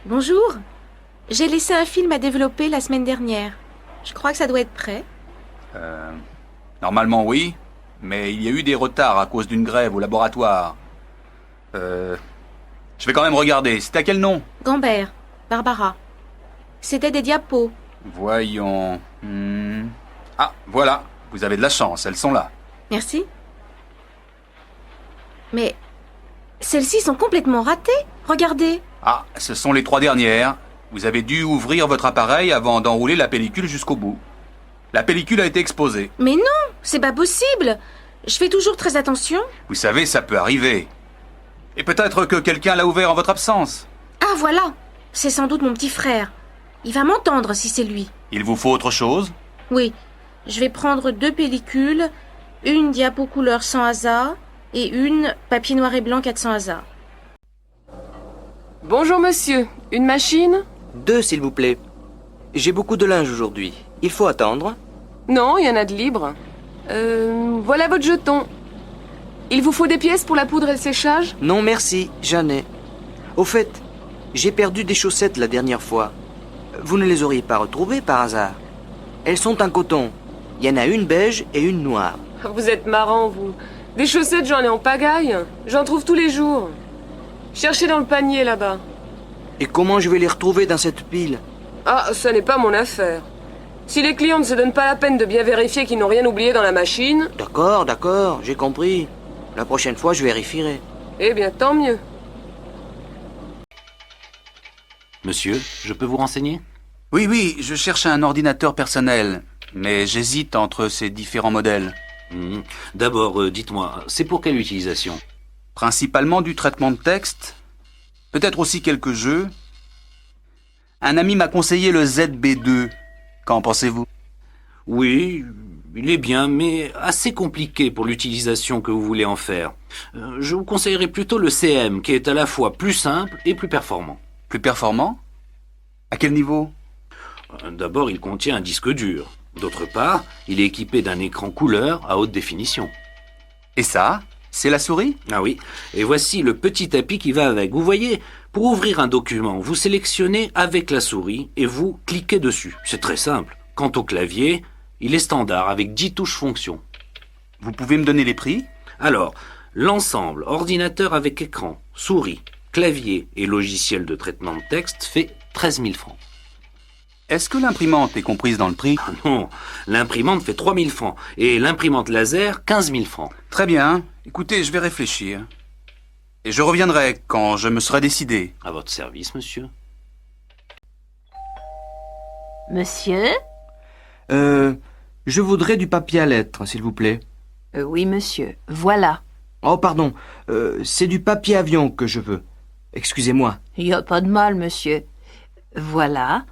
Bonjour. J'ai laissé un film à développer la semaine dernière. Je crois que ça doit être prêt. Normalement oui, mais il y a eu des retards à cause d'une grève au laboratoire. Je vais quand même regarder. C'est à quel nom? Gambert, Barbara. C'était des diapos. Voyons. Ah, voilà. Vous avez de la chance, elles sont là. Merci. Mais celles-ci sont complètement ratées. Regardez. Ah, ce sont les 3 dernières. Vous avez dû ouvrir votre appareil avant d'enrouler la pellicule jusqu'au bout. La pellicule a été exposée. Mais non, c'est pas possible. Je fais toujours très attention. Vous savez, ça peut arriver. Et peut-être que quelqu'un l'a ouvert en votre absence. Ah voilà, c'est sans doute mon petit frère. Il va m'entendre si c'est lui. Il vous faut autre chose? Oui, je vais prendre 2 pellicules, une diapo couleur sans hasard et une papier noir et blanc 400 hasard. Bonjour monsieur, une machine? 2, s'il vous plaît. J'ai beaucoup de linge aujourd'hui. Il faut attendre. Non, il y en a de libre. Voilà votre jeton. Il vous faut des pièces pour la poudre et le séchage? Non, merci, j'en ai. Au fait, j'ai perdu des chaussettes la dernière fois. Vous ne les auriez pas retrouvées par hasard? Elles sont en coton. Il y en a une beige et une noire. Vous êtes marrant, vous. Des chaussettes, j'en ai en pagaille. J'en trouve tous les jours. Cherchez dans le panier, là-bas. Et comment je vais les retrouver dans cette pile? Ah, ça n'est pas mon affaire. Si les clients ne se donnent pas la peine de bien vérifier qu'ils n'ont rien oublié dans la machine... D'accord, j'ai compris. La prochaine fois, je vérifierai. Eh bien, tant mieux. Monsieur, je peux vous renseigner? Oui, je cherche un ordinateur personnel. Mais j'hésite entre ces différents modèles. D'abord, dites-moi, c'est pour quelle utilisation? Principalement du traitement de texte. Peut-être aussi quelques jeux. Un ami m'a conseillé le ZB2. Qu'en pensez-vous? Oui, il est bien, mais assez compliqué pour l'utilisation que vous voulez en faire. Je vous conseillerais plutôt le CM, qui est à la fois plus simple et plus performant. Plus performant? À quel niveau? D'abord, il contient un disque dur. D'autre part, il est équipé d'un écran couleur à haute définition. Et ça, c'est la souris? Ah oui, et voici le petit tapis qui va avec. Vous voyez, pour ouvrir un document, vous sélectionnez avec la souris et vous cliquez dessus. C'est très simple. Quant au clavier, il est standard avec 10 touches fonctions. Vous pouvez me donner les prix? Alors, l'ensemble ordinateur avec écran, souris, clavier et logiciel de traitement de texte fait 13 000 francs. Est-ce que l'imprimante est comprise dans le prix? Non, l'imprimante fait 3 000 francs et l'imprimante laser 15 000 francs. Très bien. Écoutez, je vais réfléchir. Et je reviendrai quand je me serai décidé. À votre service, monsieur. Monsieur? Je voudrais du papier à lettres, s'il vous plaît. Oui, monsieur. Voilà. Oh, pardon. C'est du papier avion que je veux. Excusez-moi. Il n'y a pas de mal, monsieur. Voilà.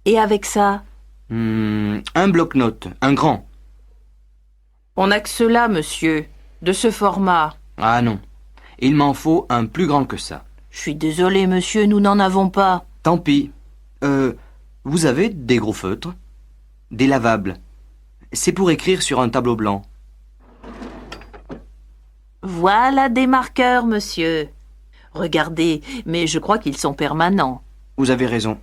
Et avec ça? Un bloc-notes, un grand. On n'a que cela, monsieur. De ce format. Ah non. Il m'en faut un plus grand que ça. Je suis désolé, monsieur, nous n'en avons pas. Tant pis. Vous avez des gros feutres? Des lavables. C'est pour écrire sur un tableau blanc. Voilà des marqueurs, monsieur. Regardez, mais je crois qu'ils sont permanents. Vous avez raison.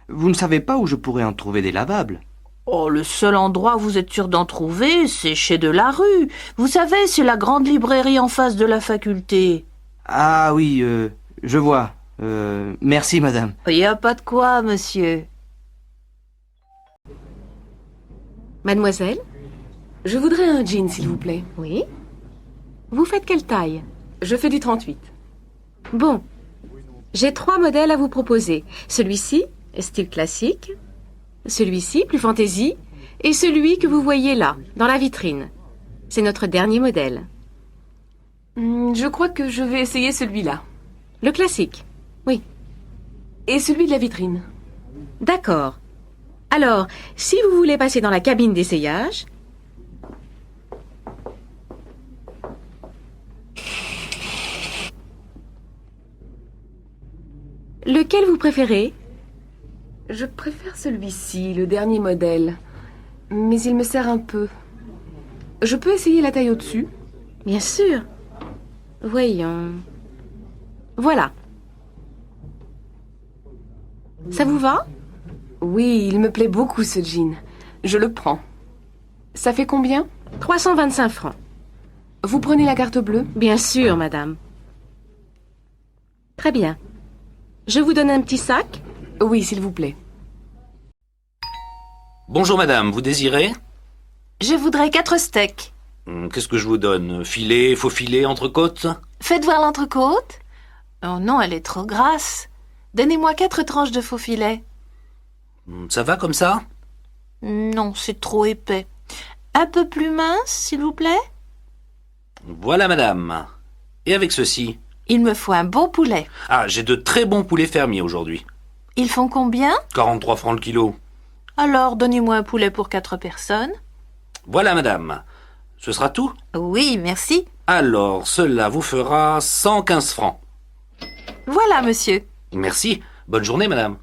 Vous ne savez pas où je pourrais en trouver des lavables? Oh, le seul endroit où vous êtes sûr d'en trouver, c'est chez Delarue. Vous savez, c'est la grande librairie en face de la faculté. Ah oui, je vois. Merci, madame. Il n'y a pas de quoi, monsieur. Mademoiselle? Je voudrais un jean, s'il vous plaît. Oui? Vous faites quelle taille? Je fais du 38. Bon. J'ai 3 modèles à vous proposer. Celui-ci, style classique. Celui-ci, plus fantaisie. Et celui que vous voyez là, dans la vitrine. C'est notre dernier modèle. Je crois que je vais essayer celui-là. Le classique. Oui. Et celui de la vitrine. D'accord. Alors, si vous voulez passer dans la cabine d'essayage... Lequel vous préférez? Je préfère celui-ci, le dernier modèle. Mais il me sert un peu. Je peux essayer la taille au-dessus? Bien sûr. Voyons. Voilà. Ça vous va? Oui, il me plaît beaucoup ce jean. Je le prends. Ça fait combien? 325 francs. Vous prenez la carte bleue? Bien sûr, madame. Très bien. Je vous donne un petit sac? Oui, s'il vous plaît. Bonjour madame, vous désirez? Je voudrais 4 steaks. Qu'est-ce que je vous donne? Filet, faux filet, entrecôte? Faites voir l'entrecôte. Oh non, elle est trop grasse. Donnez-moi 4 tranches de faux filet. Ça va comme ça? Non, c'est trop épais. Un peu plus mince, s'il vous plaît? Voilà madame. Et avec ceci? Il me faut un bon poulet. Ah, j'ai de très bons poulets fermiers aujourd'hui. Ils font combien? 43 francs le kilo. Alors, donnez-moi un poulet pour 4 personnes. Voilà madame. Ce sera tout? Oui, merci. Alors, cela vous fera 115 francs. Voilà, monsieur. Merci. Bonne journée madame.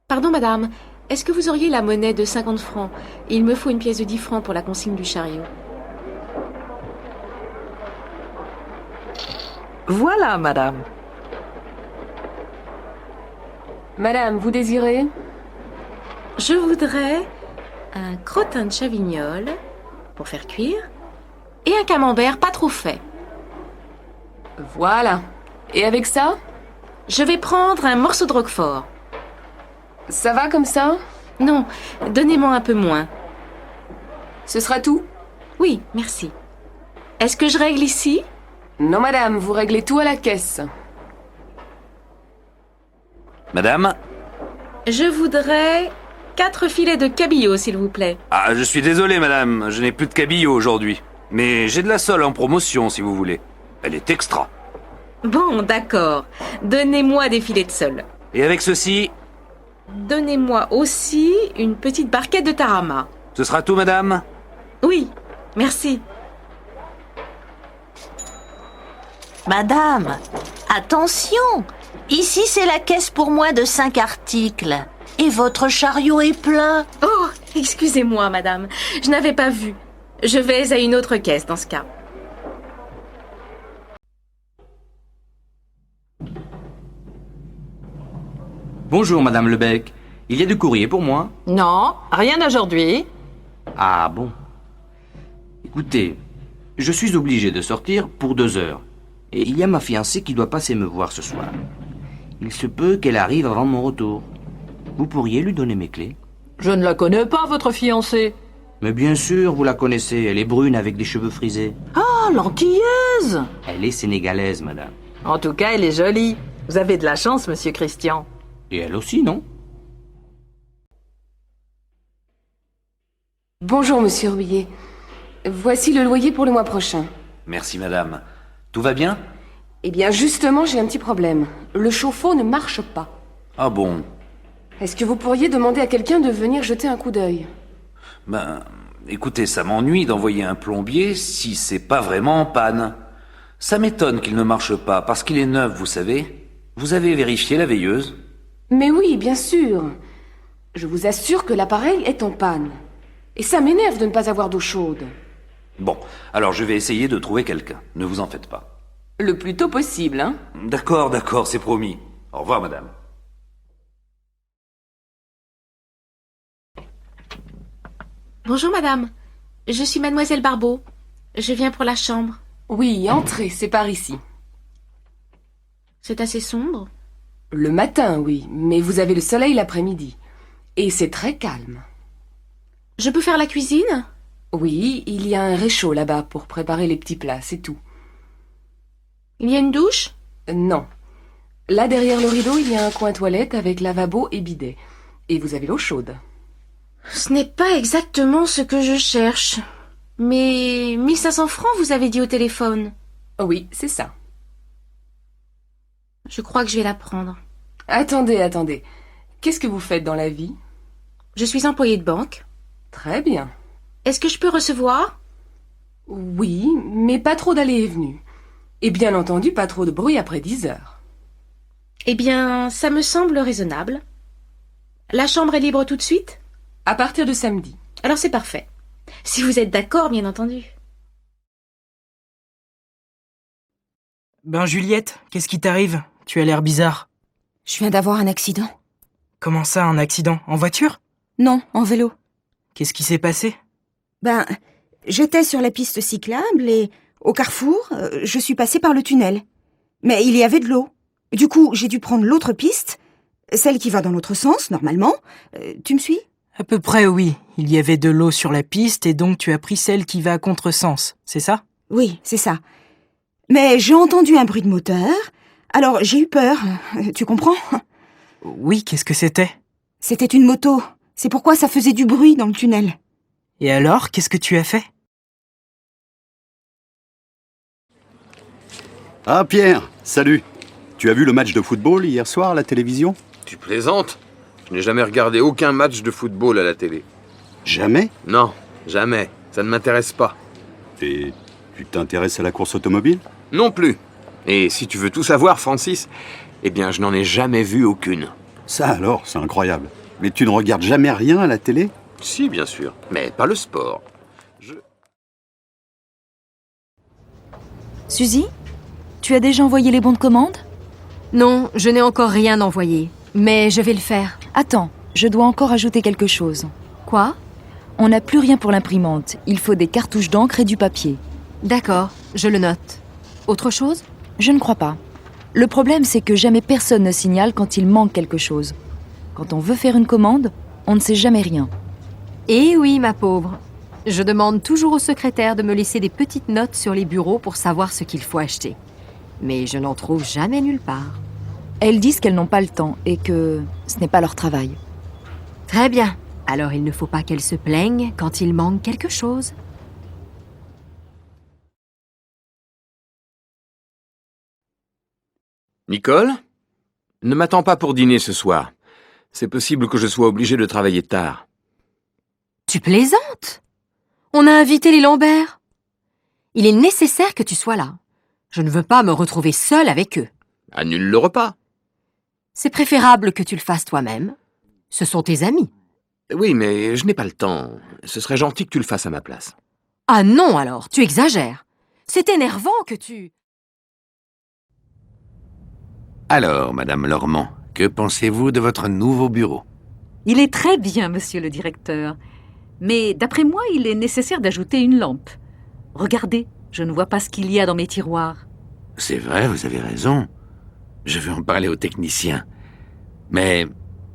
Pardon, madame. Est-ce que vous auriez la monnaie de 50 francs? Il me faut une pièce de 10 francs pour la consigne du chariot. Voilà, madame. Madame, vous désirez? Je voudrais un crottin de chavignol pour faire cuire et un camembert pas trop fait. Voilà. Et avec ça? Je vais prendre un morceau de roquefort. Ça va comme ça? Non, donnez-moi un peu moins. Ce sera tout? Oui, merci. Est-ce que je règle ici? Non, madame, vous réglez tout à la caisse. Madame? Je voudrais 4 filets de cabillaud, s'il vous plaît. Ah, je suis désolé madame, je n'ai plus de cabillaud aujourd'hui. Mais j'ai de la sole en promotion si vous voulez. Elle est extra. Bon, d'accord. Donnez-moi des filets de sole. Et avec ceci, Donnez-moi aussi une petite barquette de tarama. ce sera tout madame? Oui, merci. Madame, attention. Ici, c'est la caisse pour moins de 5 articles. Et votre chariot est plein. Oh, excusez-moi, madame. Je n'avais pas vu. Je vais à une autre caisse dans ce cas. Bonjour, Madame Lebec. Il y a du courrier pour moi? Non, rien aujourd'hui. Ah bon. Écoutez, je suis obligé de sortir pour 2 heures. Et il y a ma fiancée qui doit passer me voir ce soir. Il se peut qu'elle arrive avant mon retour. Vous pourriez lui donner mes clés? Je ne la connais pas, votre fiancée. Mais bien sûr, vous la connaissez. Elle est brune avec des cheveux frisés. Ah, l'antillaise. Elle est sénégalaise, madame. En tout cas, elle est jolie. Vous avez de la chance, monsieur Christian. Et elle aussi, non? Bonjour, monsieur Rouillet. Voici le loyer pour le mois prochain. Merci madame. Tout va bien? Eh bien, justement, j'ai un petit problème. Le chauffe-eau ne marche pas. Ah bon? Est-ce que vous pourriez demander à quelqu'un de venir jeter un coup d'œil? Ben, écoutez, ça m'ennuie d'envoyer un plombier si c'est pas vraiment en panne. Ça m'étonne qu'il ne marche pas, parce qu'il est neuf, vous savez. Vous avez vérifié la veilleuse? Mais oui, bien sûr. Je vous assure que l'appareil est en panne. Et ça m'énerve de ne pas avoir d'eau chaude. Bon, alors je vais essayer de trouver quelqu'un. Ne vous en faites pas. Le plus tôt possible, hein? D'accord, c'est promis. Au revoir, madame. Bonjour, madame. Je suis mademoiselle Barbeau. Je viens pour la chambre. Oui, entrez, c'est par ici. C'est assez sombre. Le matin, oui, mais vous avez le soleil l'après-midi. Et c'est très calme. Je peux faire la cuisine? Oui, il y a un réchaud là-bas pour préparer les petits plats, c'est tout. Il y a une douche? Non. Là, derrière le rideau, il y a un coin toilette avec lavabo et bidet. Et vous avez l'eau chaude. Ce n'est pas exactement ce que je cherche. Mais 1500 francs, vous avez dit au téléphone. Oui, c'est ça. Je crois que je vais la prendre. Attendez. Qu'est-ce que vous faites dans la vie? Je suis employée de banque. Très bien. Est-ce que je peux recevoir? Oui, mais pas trop d'allées et venues. Et bien entendu, pas trop de bruit après 10 heures. Eh bien, ça me semble raisonnable. La chambre est libre tout de suite? À partir de samedi. Alors c'est parfait. Si vous êtes d'accord, bien entendu. Ben Juliette, qu'est-ce qui t'arrive? Tu as l'air bizarre. Je viens d'avoir un accident. Comment ça, un accident? En voiture? Non, en vélo. Qu'est-ce qui s'est passé? Ben, j'étais sur la piste cyclable et, au carrefour, je suis passée par le tunnel. Mais il y avait de l'eau. Du coup, j'ai dû prendre l'autre piste, celle qui va dans l'autre sens, normalement. Tu me suis? À peu près, oui. Il y avait de l'eau sur la piste et donc tu as pris celle qui va à contresens, c'est ça? Oui, c'est ça. Mais j'ai entendu un bruit de moteur, alors j'ai eu peur. Tu comprends? Oui, qu'est-ce que c'était? C'était une moto. C'est pourquoi ça faisait du bruit dans le tunnel. Et alors, qu'est-ce que tu as fait? Ah Pierre, salut. Tu as vu le match de football hier soir à la télévision? Tu plaisantes? Je n'ai jamais regardé aucun match de football à la télé. Jamais? Non, jamais. Ça ne m'intéresse pas. Et tu t'intéresses à la course automobile? Non plus. Et si tu veux tout savoir, Francis, eh bien, je n'en ai jamais vu aucune. Ça alors, c'est incroyable. Mais tu ne regardes jamais rien à la télé? Si, bien sûr, mais pas le sport. Suzy, tu as déjà envoyé les bons de commande? Non, je n'ai encore rien envoyé, mais je vais le faire. Attends, je dois encore ajouter quelque chose. Quoi? On n'a plus rien pour l'imprimante. Il faut des cartouches d'encre et du papier. D'accord, je le note. Autre chose? Je ne crois pas. Le problème, c'est que jamais personne ne signale quand il manque quelque chose. Quand on veut faire une commande, on ne sait jamais rien. Eh oui, ma pauvre. Je demande toujours au secrétaire de me laisser des petites notes sur les bureaux pour savoir ce qu'il faut acheter. Mais je n'en trouve jamais nulle part. Elles disent qu'elles n'ont pas le temps et que ce n'est pas leur travail. Très bien. Alors il ne faut pas qu'elles se plaignent quand il manque quelque chose. Nicole? Ne m'attends pas pour dîner ce soir. C'est possible que je sois obligé de travailler tard. Tu plaisantes? On a invité les Lambert. Il est nécessaire que tu sois là. Je ne veux pas me retrouver seule avec eux. Annule le repas. C'est préférable que tu le fasses toi-même. Ce sont tes amis. Oui, mais je n'ai pas le temps. Ce serait gentil que tu le fasses à ma place. Ah non alors, tu exagères. C'est énervant que tu... Alors, Madame Lormand, que pensez-vous de votre nouveau bureau? Il est très bien, monsieur le directeur. Mais d'après moi, il est nécessaire d'ajouter une lampe. Regardez, je ne vois pas ce qu'il y a dans mes tiroirs. C'est vrai, vous avez raison. Je vais en parler aux techniciens. Mais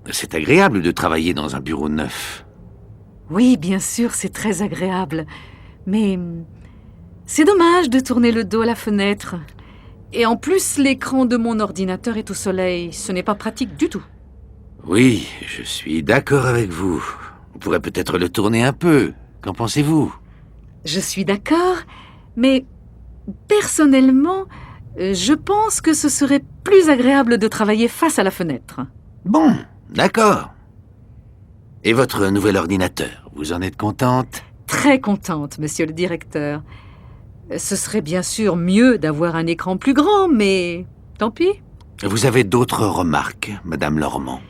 c'est agréable de travailler dans un bureau neuf. Oui, bien sûr, c'est très agréable. Mais c'est dommage de tourner le dos à la fenêtre. Et en plus, l'écran de mon ordinateur est au soleil. Ce n'est pas pratique du tout. Oui, je suis d'accord avec vous. On pourrait peut-être le tourner un peu. Qu'en pensez-vous? Je suis d'accord, mais personnellement, je pense que ce serait plus agréable de travailler face à la fenêtre. Bon, d'accord. Et votre nouvel ordinateur, vous en êtes contente? Très contente, monsieur le directeur. Ce serait bien sûr mieux d'avoir un écran plus grand, mais tant pis. Vous avez d'autres remarques, Madame Lormand?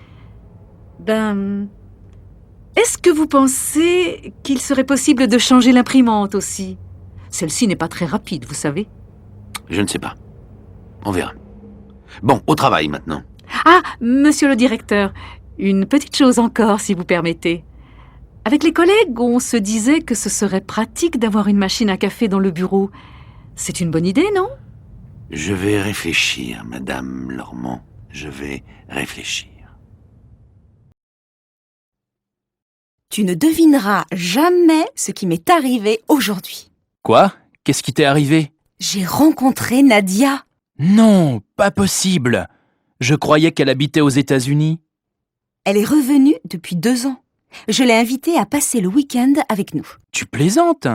Est-ce que vous pensez qu'il serait possible de changer l'imprimante aussi? Celle-ci n'est pas très rapide, vous savez. Je ne sais pas. On verra. Bon, au travail maintenant. Ah, monsieur le directeur, une petite chose encore, si vous permettez. Avec les collègues, on se disait que ce serait pratique d'avoir une machine à café dans le bureau. C'est une bonne idée, non? Je vais réfléchir, Madame Lormand. Je vais réfléchir. Tu ne devineras jamais ce qui m'est arrivé aujourd'hui. Quoi? Qu'est-ce qui t'est arrivé? J'ai rencontré Nadia. Non, pas possible. Je croyais qu'elle habitait aux États-Unis. Elle est revenue depuis 2 ans. Je l'ai invitée à passer le week-end avec nous. Tu plaisantes?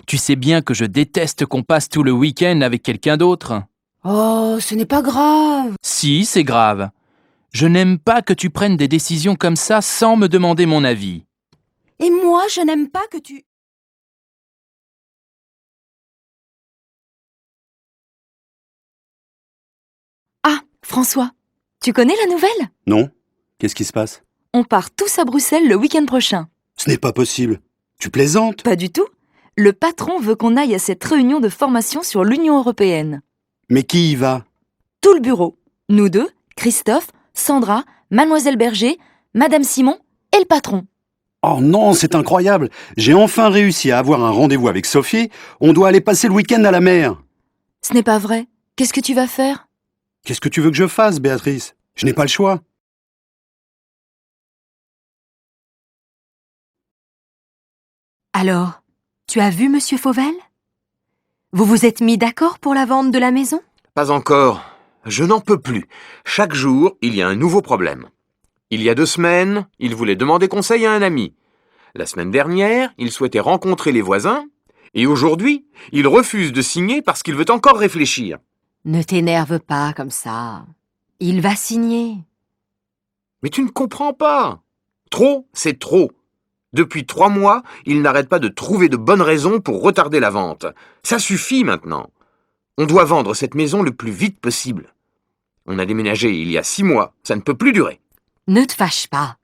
Tu sais bien que je déteste qu'on passe tout le week-end avec quelqu'un d'autre. Oh, ce n'est pas grave. Si, c'est grave. Je n'aime pas que tu prennes des décisions comme ça sans me demander mon avis. Et moi, je n'aime pas que tu... Ah, François, tu connais la nouvelle? Non. Qu'est-ce qui se passe? On part tous à Bruxelles le week-end prochain. Ce n'est pas possible. Tu plaisantes? Pas du tout. Le patron veut qu'on aille à cette réunion de formation sur l'Union européenne. Mais qui y va? Tout le bureau. Nous deux, Christophe, Sandra, Mademoiselle Berger, Madame Simon et le patron. Oh non, c'est incroyable. J'ai enfin réussi à avoir un rendez-vous avec Sophie. On doit aller passer le week-end à la mer. Ce n'est pas vrai. Qu'est-ce que tu vas faire? Qu'est-ce que tu veux que je fasse, Béatrice? Je n'ai pas le choix. Alors, tu as vu Monsieur Fauvel? Vous vous êtes mis d'accord pour la vente de la maison? Pas encore. Je n'en peux plus. Chaque jour, il y a un nouveau problème. Il y a 2 semaines, il voulait demander conseil à un ami. La semaine dernière, il souhaitait rencontrer les voisins. Et aujourd'hui, il refuse de signer parce qu'il veut encore réfléchir. Ne t'énerve pas comme ça. Il va signer. Mais tu ne comprends pas. Trop, c'est trop. Depuis 3 mois, il n'arrête pas de trouver de bonnes raisons pour retarder la vente. Ça suffit maintenant. On doit vendre cette maison le plus vite possible. On a déménagé il y a 6 mois. Ça ne peut plus durer. Ne te fâche pas.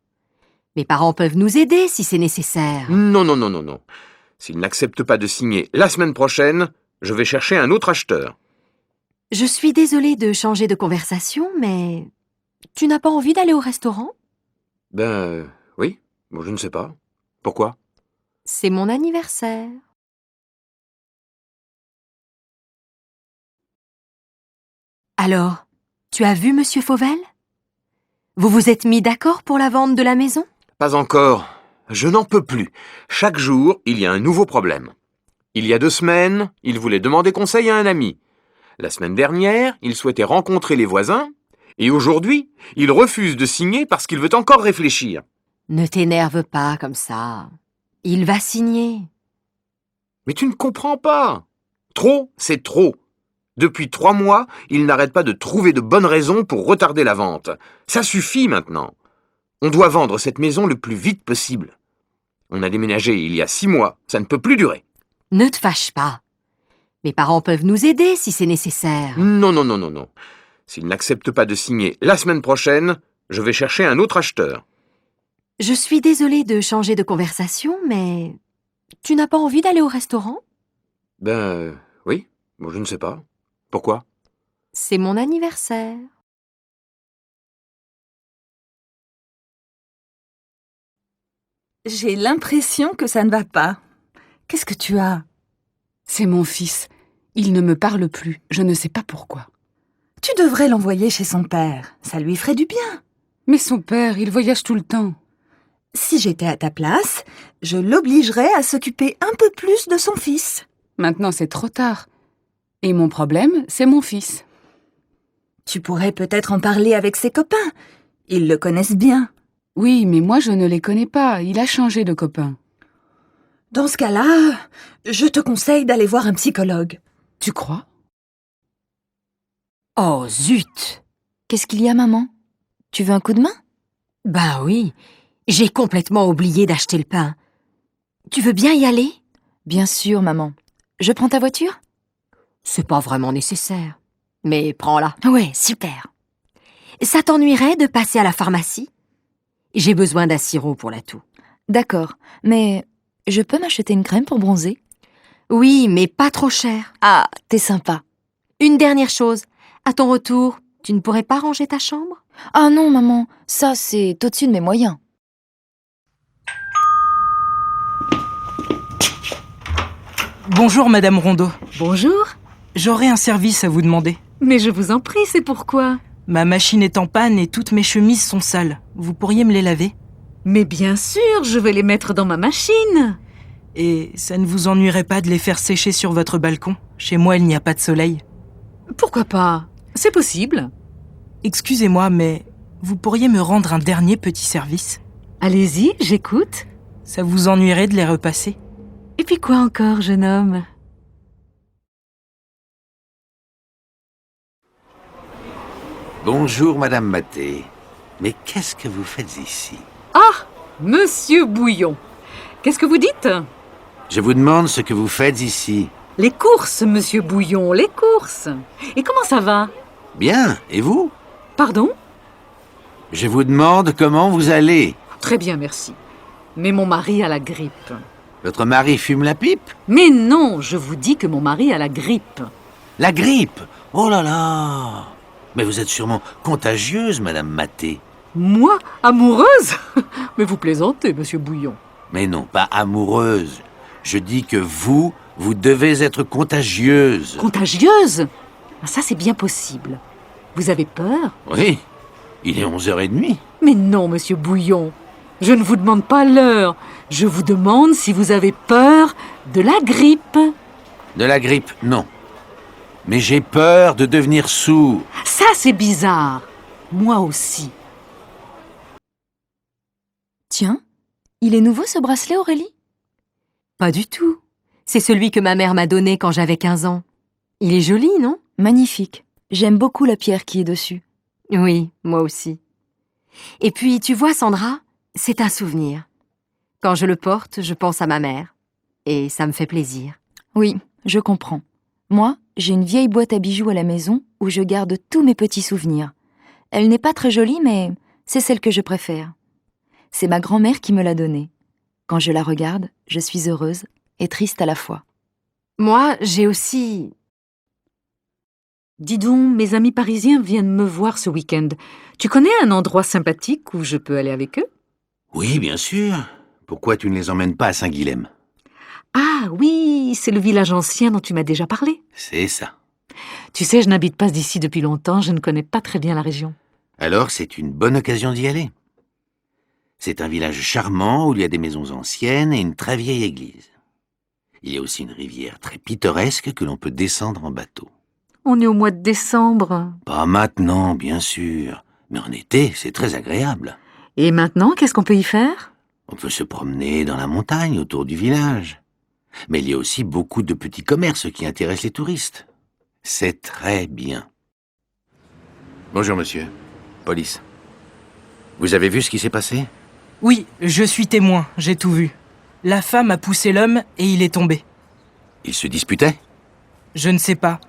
Mes parents peuvent nous aider si c'est nécessaire. Non, non, non, non, non. S'il n'accepte pas de signer la semaine prochaine, je vais chercher un autre acheteur. Je suis désolée de changer de conversation, mais tu n'as pas envie d'aller au restaurant? Oui. Bon, je ne sais pas. Pourquoi? C'est mon anniversaire. Alors, tu as vu Monsieur Fauvel? Vous vous êtes mis d'accord pour la vente de la maison? Pas encore. Je n'en peux plus. Chaque jour, il y a un nouveau problème. Il y a 2 semaines, il voulait demander conseil à un ami. La semaine dernière, il souhaitait rencontrer les voisins. Et aujourd'hui, il refuse de signer parce qu'il veut encore réfléchir. Ne t'énerve pas comme ça. Il va signer. Mais tu ne comprends pas. Trop, c'est trop. Depuis 3 mois, il n'arrête pas de trouver de bonnes raisons pour retarder la vente. Ça suffit maintenant. On doit vendre cette maison le plus vite possible. On a déménagé il y a 6 mois. Ça ne peut plus durer. Ne te fâche pas. Mes parents peuvent nous aider si c'est nécessaire. Non, non, non, non, non. S'il n'accepte pas de signer la semaine prochaine, je vais chercher un autre acheteur. Je suis désolée de changer de conversation, mais tu n'as pas envie d'aller au restaurant? Oui. Bon, je ne sais pas. Pourquoi? C'est mon anniversaire. J'ai l'impression que ça ne va pas. Qu'est-ce que tu as? C'est mon fils. Il ne me parle plus. Je ne sais pas pourquoi. Tu devrais l'envoyer chez son père. Ça lui ferait du bien. Mais son père, il voyage tout le temps. Si j'étais à ta place, je l'obligerais à s'occuper un peu plus de son fils. Maintenant, c'est trop tard. Et mon problème, c'est mon fils. Tu pourrais peut-être en parler avec ses copains. Ils le connaissent bien. Oui, mais moi, je ne les connais pas. Il a changé de copain. Dans ce cas-là, je te conseille d'aller voir un psychologue. Tu crois? Oh, zut! Qu'est-ce qu'il y a, maman? Tu veux un coup de main? Bah oui, j'ai complètement oublié d'acheter le pain. Tu veux bien y aller? Bien sûr, maman. Je prends ta voiture? C'est pas vraiment nécessaire. Mais prends-la. Ouais, super. Ça t'ennuierait de passer à la pharmacie? J'ai besoin d'un sirop pour la toux. D'accord, mais je peux m'acheter une crème pour bronzer? Oui, mais pas trop cher. Ah, t'es sympa. Une dernière chose. À ton retour, tu ne pourrais pas ranger ta chambre? Ah non, maman, ça c'est au-dessus de mes moyens. Bonjour, Madame Rondeau. Bonjour. J'aurais un service à vous demander. Mais je vous en prie, c'est pourquoi? Ma machine est en panne et toutes mes chemises sont sales. Vous pourriez me les laver? Mais bien sûr, je vais les mettre dans ma machine. Et ça ne vous ennuierait pas de les faire sécher sur votre balcon? Chez moi, il n'y a pas de soleil. Pourquoi pas? C'est possible. Excusez-moi, mais vous pourriez me rendre un dernier petit service? Allez-y, j'écoute. Ça vous ennuierait de les repasser? Et puis quoi encore, jeune homme? Bonjour, Madame Maté. Mais qu'est-ce que vous faites ici? Ah, Monsieur Bouillon. Qu'est-ce que vous dites? Je vous demande ce que vous faites ici. Les courses, Monsieur Bouillon, les courses. Et comment ça va? Bien, et vous? Pardon? Je vous demande comment vous allez. Très bien, merci. Mais mon mari a la grippe. Votre mari fume la pipe? Mais non, je vous dis que mon mari a la grippe. La grippe? Oh là là! Mais vous êtes sûrement contagieuse, Madame Maté. Moi, amoureuse? Mais vous plaisantez, monsieur Bouillon. Mais non, pas amoureuse. Je dis que vous devez être contagieuse. Contagieuse? Ça, c'est bien possible. Vous avez peur? Oui, il est 11h30. Mais non, monsieur Bouillon. Je ne vous demande pas l'heure. Je vous demande si vous avez peur de la grippe. De la grippe, non. Mais j'ai peur de devenir sourd. Ça, c'est bizarre. Moi aussi. Tiens, il est nouveau ce bracelet, Aurélie? Pas du tout. C'est celui que ma mère m'a donné quand j'avais 15 ans. Il est joli, non? Magnifique. J'aime beaucoup la pierre qui est dessus. Oui, moi aussi. Et puis, tu vois, Sandra, c'est un souvenir. Quand je le porte, je pense à ma mère. Et ça me fait plaisir. Oui, je comprends. Moi, j'ai une vieille boîte à bijoux à la maison où je garde tous mes petits souvenirs. Elle n'est pas très jolie, mais c'est celle que je préfère. C'est ma grand-mère qui me l'a donnée. Quand je la regarde, je suis heureuse et triste à la fois. Moi, j'ai aussi... Dis donc, mes amis parisiens viennent me voir ce week-end. Tu connais un endroit sympathique où je peux aller avec eux? Oui, bien sûr. Pourquoi tu ne les emmènes pas à Saint-Guilhem? Ah oui, c'est le village ancien dont tu m'as déjà parlé. C'est ça. Tu sais, je n'habite pas d'ici depuis longtemps, je ne connais pas très bien la région. Alors, c'est une bonne occasion d'y aller. C'est un village charmant où il y a des maisons anciennes et une très vieille église. Il y a aussi une rivière très pittoresque que l'on peut descendre en bateau. On est au mois de décembre. Pas maintenant, bien sûr. Mais en été, c'est très agréable. Et maintenant, qu'est-ce qu'on peut y faire? On peut se promener dans la montagne autour du village. Mais il y a aussi beaucoup de petits commerces qui intéressent les touristes. C'est très bien. Bonjour, monsieur. Police. Vous avez vu ce qui s'est passé? Oui, je suis témoin, j'ai tout vu. La femme a poussé l'homme et il est tombé. Ils se disputaient? Je ne sais pas.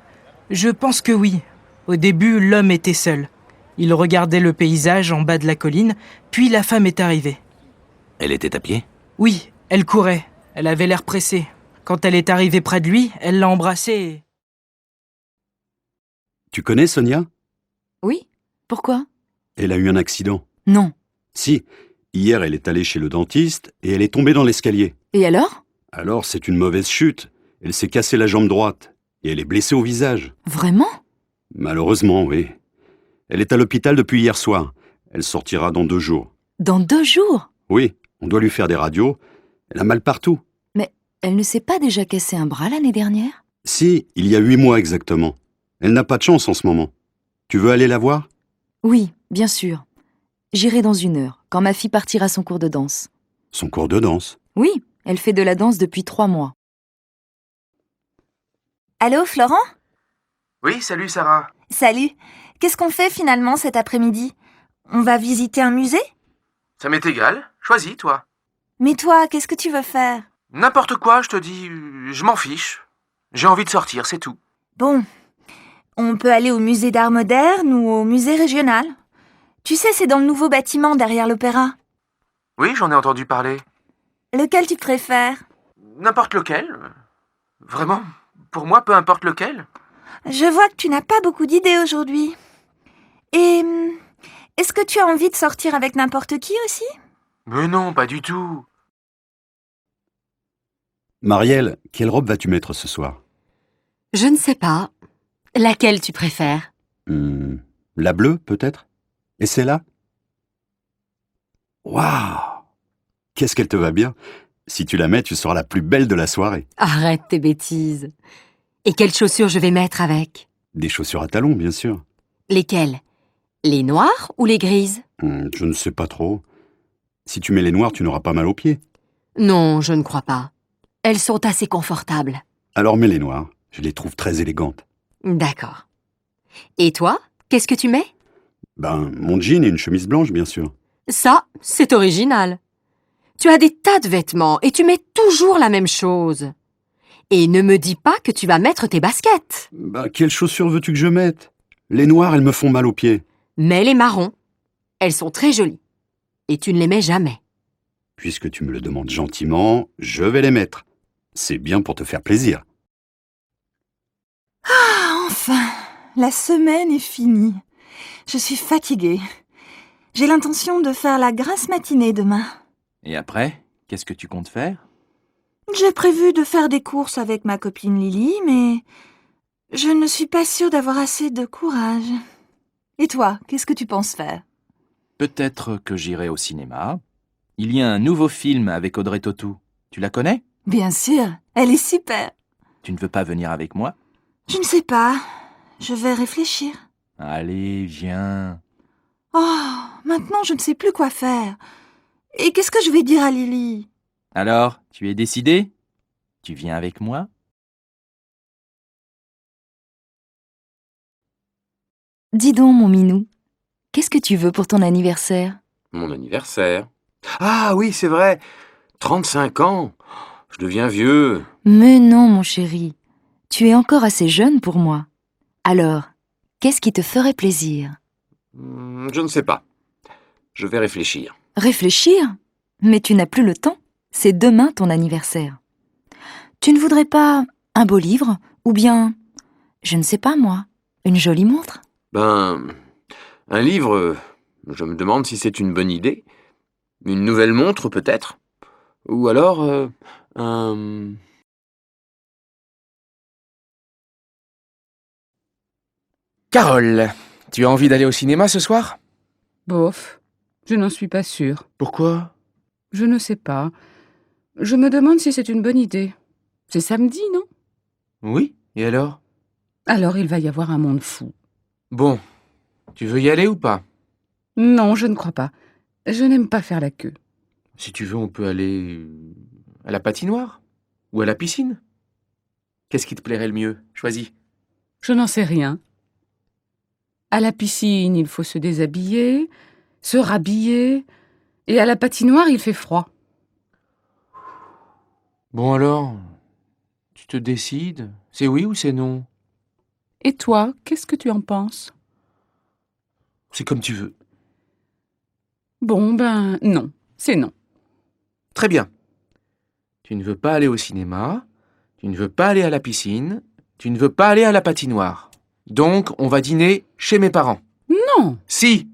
Je pense que oui. Au début, l'homme était seul. Il regardait le paysage en bas de la colline, puis la femme est arrivée. Elle était à pied? Oui, elle courait. Elle avait l'air pressée. Quand elle est arrivée près de lui, elle l'a embrassé et... Tu connais Sonia? Oui, pourquoi? Elle a eu un accident. Non. Si, hier elle est allée chez le dentiste et elle est tombée dans l'escalier. Et alors? Alors c'est une mauvaise chute. Elle s'est cassée la jambe droite et elle est blessée au visage. Vraiment? Malheureusement, oui. Elle est à l'hôpital depuis hier soir. Elle sortira dans 2 jours. Dans 2 jours? Oui, on doit lui faire des radios. Elle a mal partout. Mais elle ne s'est pas déjà cassé un bras l'année dernière? Si, il y a 8 mois exactement. Elle n'a pas de chance en ce moment. Tu veux aller la voir? Oui, bien sûr. J'irai dans 1 heure, quand ma fille partira à son cours de danse. Son cours de danse? Oui, elle fait de la danse depuis 3 mois. Allô, Florent? Oui, salut Sarah. Salut. Qu'est-ce qu'on fait finalement cet après-midi? On va visiter un musée? Ça m'est égal. Choisis, toi. Mais toi, qu'est-ce que tu veux faire? N'importe quoi, je te dis. Je m'en fiche. J'ai envie de sortir, c'est tout. Bon. On peut aller au musée d'art moderne ou au musée régional. Tu sais, c'est dans le nouveau bâtiment derrière l'opéra. Oui, j'en ai entendu parler. Lequel tu préfères? N'importe lequel. Vraiment, pour moi, peu importe lequel. Je vois que tu n'as pas beaucoup d'idées aujourd'hui. Et est-ce que tu as envie de sortir avec n'importe qui aussi? Mais non, pas du tout. Marielle, quelle robe vas-tu mettre ce soir? Je ne sais pas. Laquelle tu préfères? La bleue, peut-être? Et celle-là? Waouh! Qu'est-ce qu'elle te va bien! Si tu la mets, tu seras la plus belle de la soirée. Arrête tes bêtises. Et quelles chaussures je vais mettre avec? Des chaussures à talons, bien sûr. Lesquelles? Les noires ou les grises? Je ne sais pas trop. Si tu mets les noires, tu n'auras pas mal aux pieds. Non, je ne crois pas. Elles sont assez confortables. Alors mets les noires. Je les trouve très élégantes. D'accord. Et toi, qu'est-ce que tu mets? Mon jean et une chemise blanche, bien sûr. Ça, c'est original. Tu as des tas de vêtements et tu mets toujours la même chose. Et ne me dis pas que tu vas mettre tes baskets. Quelles chaussures veux-tu que je mette? Les noires, elles me font mal aux pieds. Mets les marrons. Elles sont très jolies. Et tu ne les mets jamais. Puisque tu me le demandes gentiment, je vais les mettre. C'est bien pour te faire plaisir. Ah, enfin, la semaine est finie. Je suis fatiguée. J'ai l'intention de faire la grasse matinée demain. Et après, qu'est-ce que tu comptes faire? J'ai prévu de faire des courses avec ma copine Lily, mais je ne suis pas sûre d'avoir assez de courage. Et toi, qu'est-ce que tu penses faire? Peut-être que j'irai au cinéma. Il y a un nouveau film avec Audrey Tautou. Tu la connais? Bien sûr, elle est super. Tu ne veux pas venir avec moi? Je ne sais pas. Je vais réfléchir. Allez, viens. Oh, maintenant je ne sais plus quoi faire. Et qu'est-ce que je vais dire à Lily? Alors, tu es décidé? Tu viens avec moi? Dis donc, mon minou, qu'est-ce que tu veux pour ton anniversaire? Mon anniversaire. Ah oui, c'est vrai. 35 ans. Je deviens vieux. Mais non, mon chéri, tu es encore assez jeune pour moi. Alors, qu'est-ce qui te ferait plaisir? Je ne sais pas. Je vais réfléchir. Réfléchir? Mais tu n'as plus le temps. C'est demain ton anniversaire. Tu ne voudrais pas un beau livre? Ou bien, je ne sais pas moi, une jolie montre? Un livre, je me demande si c'est une bonne idée. Une nouvelle montre, peut-être. Ou alors, un... Carole, tu as envie d'aller au cinéma ce soir? Bof, je n'en suis pas sûre. Pourquoi? Je ne sais pas. Je me demande si c'est une bonne idée. C'est samedi, non? Oui, et alors? Alors il va y avoir un monde fou. Bon, tu veux y aller ou pas? Non, je ne crois pas. Je n'aime pas faire la queue. Si tu veux, on peut aller à la patinoire ou à la piscine. Qu'est-ce qui te plairait le mieux? Choisis. Je n'en sais rien. À la piscine, il faut se déshabiller, se rhabiller, et à la patinoire, il fait froid. Bon alors, tu te décides? C'est oui ou c'est non? Et toi, qu'est-ce que tu en penses? C'est comme tu veux. Bon, non, c'est non. Très bien. Tu ne veux pas aller au cinéma, tu ne veux pas aller à la piscine, tu ne veux pas aller à la patinoire. Donc, on va dîner chez mes parents. Non! Si!